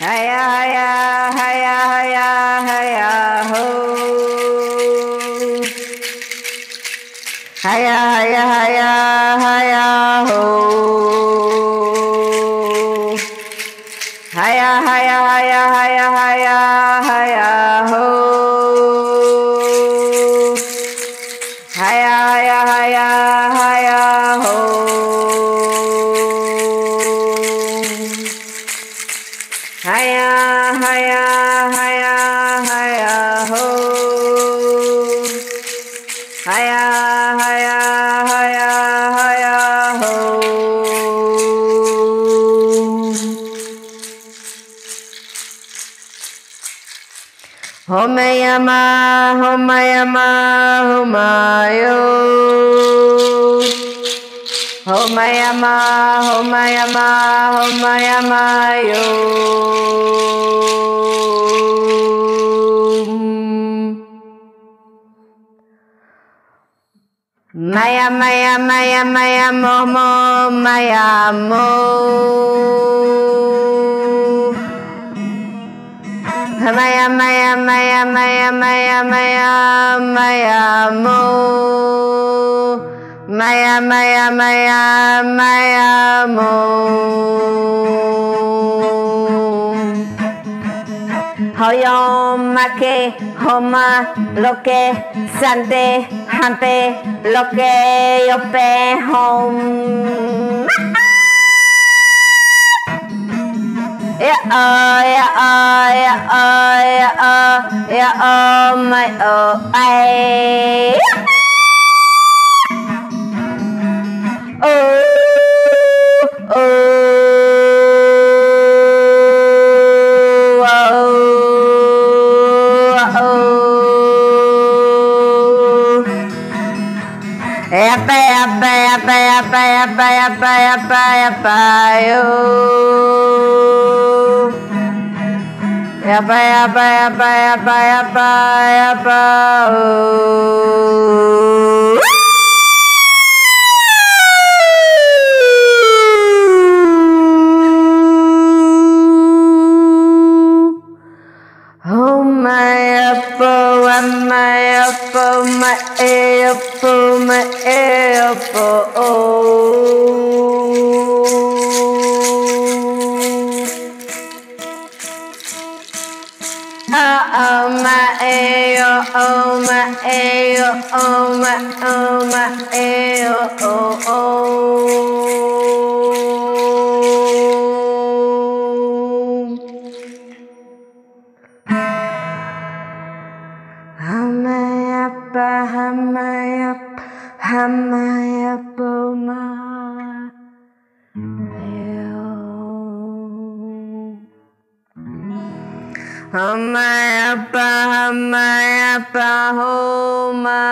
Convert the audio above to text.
Haya haya haya haya haya ho. Haya haya haya haya ho. Haya haya haya haya haya haya ho. Haya haya haya haya ho. Haya haya haya haya ho. Haya haya haya haya ho. Homayama homayama homayo. Homayama homayama homayama yo. Maya maya maya maya momo maya mo. Maya maya maya maya maya maya maya mo. Maya maya maya maya mo. Hoyo make homa loke sante hante loke yope home. Yeah my I. Homayapa, homayapa, homayo.